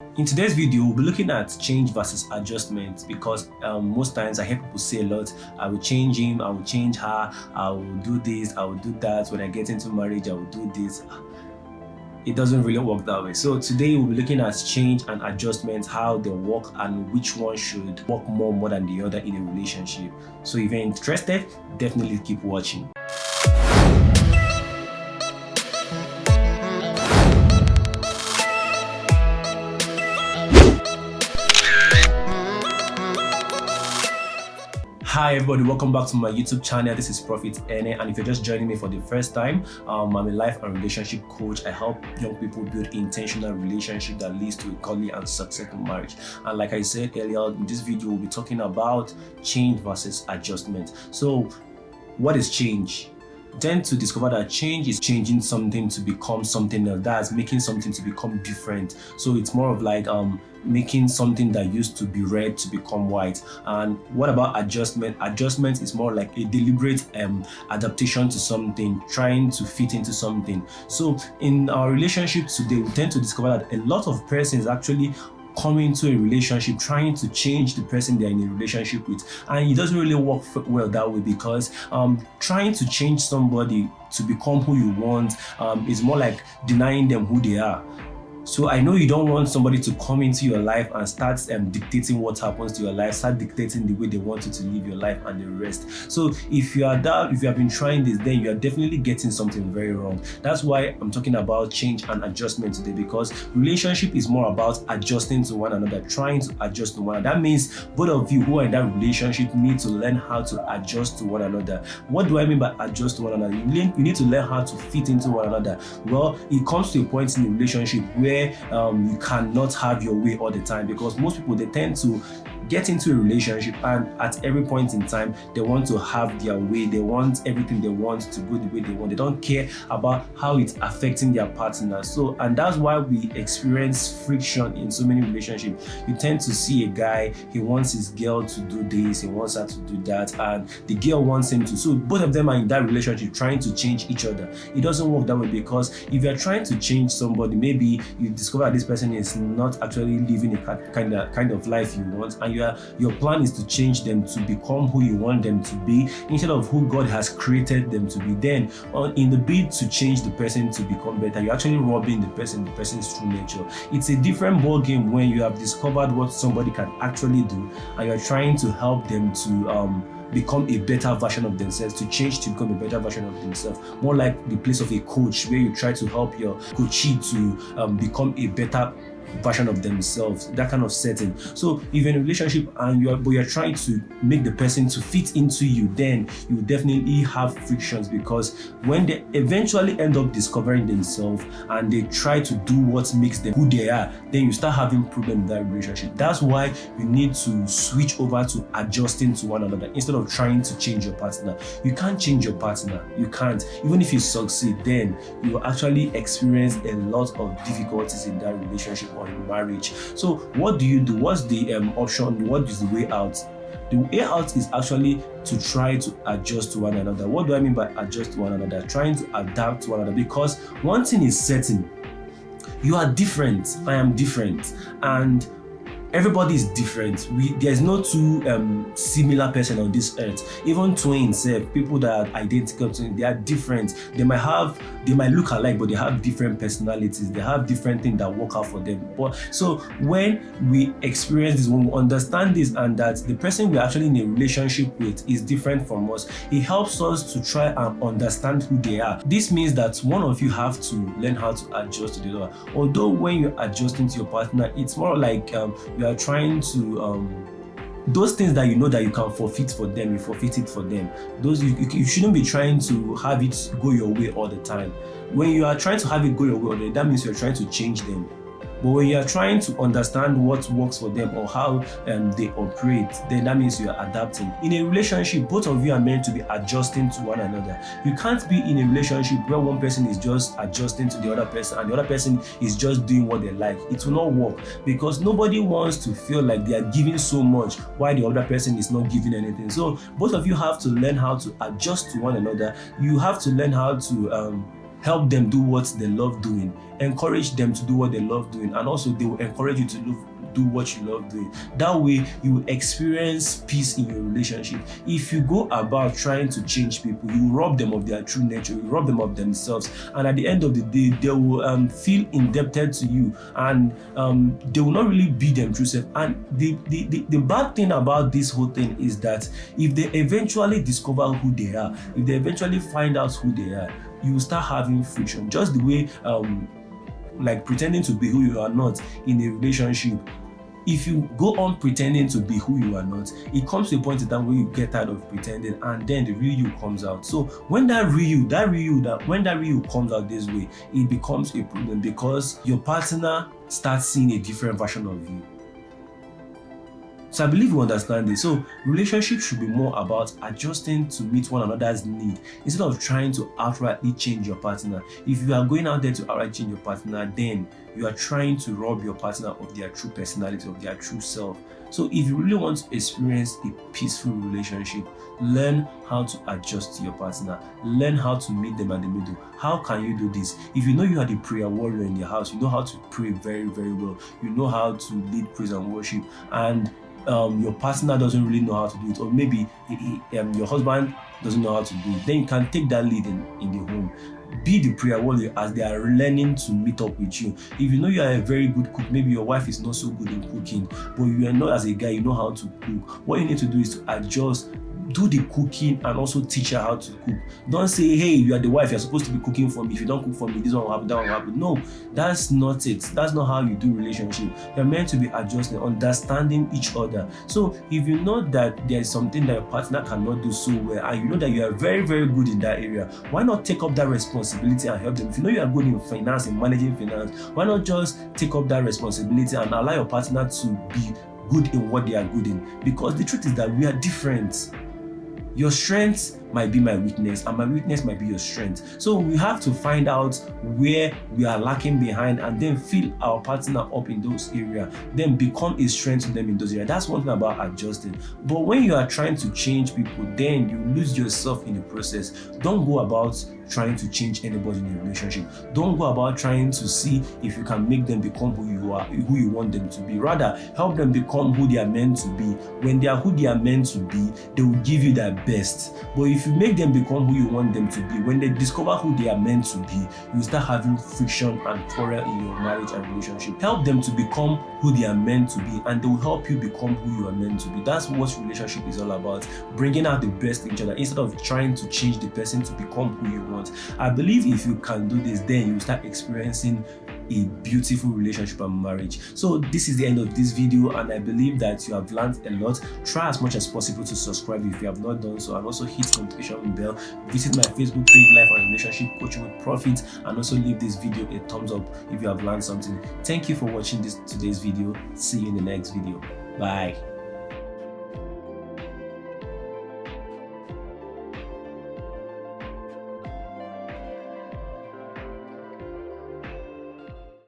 In today's video, we'll be looking at change versus adjustment because most times I hear people say a lot, I will change him, I will change her, I will do this, I will do that. When I get into marriage, I will do this. It doesn't really work that way. So today we'll be looking at change and adjustment, how they work and which one should work more than the other in a relationship. So if you're interested, definitely keep watching. Hi everybody, welcome back to my YouTube channel. This is Prophet Eneh, and if you're just joining me for the first time, I'm a life and relationship coach. I help young people build intentional relationship that leads to a godly and successful marriage. And like I said earlier, in this video we'll be talking about change versus adjustment. So what is change? Tend to discover that change is changing something to become something else. That's making something to become different. So it's more of like making something that used to be red to become white. And what about adjustment? Adjustment is more like a deliberate adaptation to something, trying to fit into something. So in our relationship today, we tend to discover that a lot of persons actually come into a relationship trying to change the person they're in a relationship with, and it doesn't really work well that way, because trying to change somebody to become who you want is more like denying them who they are. So I know you don't want somebody to come into your life and start dictating what happens to your life, start dictating the way they want you to live your life and the rest. So if you have been trying this, then you are definitely getting something very wrong. That's why I'm talking about change and adjustment today, because relationship is more about adjusting to one another, trying to adjust to one another. That means both of you who are in that relationship need to learn how to adjust to one another. What do I mean by adjust to one another? You need to learn how to fit into one another. Well, it comes to a point in the relationship where you cannot have your way all the time, because most people, they tend to get into a relationship and at every point in time they want to have their way. They want everything they want to go the way they want. They don't care about how it's affecting their partner. So, and that's why we experience friction in so many relationships. You tend to see a guy, he wants his girl to do this, he wants her to do that, and the girl wants him to. So both of them are in that relationship trying to change each other. It doesn't work that way, because if you're trying to change somebody, maybe you discover that this person is not actually living a kind of life you want, and your plan is to change them to become who you want them to be instead of who God has created them to be. Then in the bid to change the person to become better, you're actually robbing the person's true nature. It's a different ball game when you have discovered what somebody can actually do and you're trying to help them to become a better version of themselves, to change to become a better version of themselves. More like the place of a coach, where you try to help your coachee to become a better version of themselves, that kind of setting. So if you're in a relationship and you're trying to make the person to fit into you, then you definitely have frictions, because when they eventually end up discovering themselves and they try to do what makes them who they are, then you start having problems in that relationship. That's why you need to switch over to adjusting to one another instead of trying to change your partner. You can't change your partner. You can't. Even if you succeed, then you will actually experience a lot of difficulties in that relationship or in marriage. So what do you do? What's the option? What is the way out? The way out is actually to try to adjust to one another. What do I mean by adjust to one another? Trying to adapt to one another, because one thing is certain: you are different, I am different, and everybody is different. There's no two similar person on this earth. Even twins, people that are identical to, they are different. They might look alike, but they have different personalities. They have different things that work out for them. But so when we experience this, when we understand this, and that the person we're actually in a relationship with is different from us, it helps us to try and understand who they are. This means that one of you have to learn how to adjust to the other. Although when you're adjusting to your partner, it's more like you are trying to those things that you know that you can forfeit for them, you forfeit it for them. Those you shouldn't be trying to have it go your way all the time. When you are trying to have it go your way all the time, that means you're trying to change them. But when you are trying to understand what works for them or how they operate, then that means you are adapting. In a relationship, both of you are meant to be adjusting to one another. You can't be in a relationship where one person is just adjusting to the other person and the other person is just doing what they like. It will not work, because nobody wants to feel like they are giving so much while the other person is not giving anything. So both of you have to learn how to adjust to one another. You have to learn how to help them do what they love doing, encourage them to do what they love doing, and also they will encourage you to do what you love doing. That way you will experience peace in your relationship. If you go about trying to change people, you rob them of their true nature, you rob them of themselves, and at the end of the day they will feel indebted to you, and they will not really be them true self. And the bad thing about this whole thing is that if they eventually discover who they are, if they eventually find out who they are, you will start having friction, just the way like pretending to be who you are not in a relationship. If you go on pretending to be who you are not, it comes to a point in time where you get tired of pretending, and then the real you comes out. So when that real you comes out this way, it becomes a problem because your partner starts seeing a different version of you. So I believe you understand this. So relationship should be more about adjusting to meet one another's need instead of trying to outrightly change your partner. If you are going out there to outright change your partner, then you are trying to rob your partner of their true personality, of their true self. So if you really want to experience a peaceful relationship, learn how to adjust to your partner. Learn how to meet them at the middle. How can you do this? If you know you are the prayer warrior in your house, you know how to pray very, very well. You know how to lead praise and worship, and your partner doesn't really know how to do it, or maybe your husband doesn't know how to do it, then you can take that lead in the home. Be the prayer warrior as they are learning to meet up with you. If you know you are a very good cook, maybe your wife is not so good in cooking, but you are not, as a guy, you know how to cook. What you need to do is to adjust, do the cooking, and also teach her how to cook. Don't say, hey, you are the wife, you're supposed to be cooking for me. If you don't cook for me, this one will happen, that one will happen. No, that's not it. That's not how you do relationship. You're meant to be adjusting, understanding each other. So if you know that there is something that your partner cannot do so well, and you know that you are very, very good in that area, why not take up that responsibility and help them? If you know you are good in finance, in managing finance, why not just take up that responsibility and allow your partner to be good in what they are good in? Because the truth is that we are different. Your strength might be my weakness, and my weakness might be your strength. So we have to find out where we are lacking behind, and then fill our partner up in those areas, then become a strength to them in those areas. That's one thing about adjusting. But when you are trying to change people, then you lose yourself in the process. Don't go about trying to change anybody in a relationship. Don't go about trying to see if you can make them become who you are, who you want them to be. Rather, help them become who they are meant to be. When they are who they are meant to be, they will give you their best. But if you make them become who you want them to be, when they discover who they are meant to be, you start having friction and quarrel in your marriage and relationship. Help them to become who they are meant to be, and they will help you become who you are meant to be. That's what relationship is all about. Bringing out the best in each other instead of trying to change the person to become who you want. I believe if you can do this, then you start experiencing a beautiful relationship and marriage. So this is the end of this video, and I believe that you have learned a lot. Try as much as possible to subscribe if you have not done so, and also hit the notification bell. Visit my Facebook page, Life and Relationship Coaching with Profit, and also leave this video a thumbs up if you have learned something. Thank you for watching today's video. See you in the next video. Bye.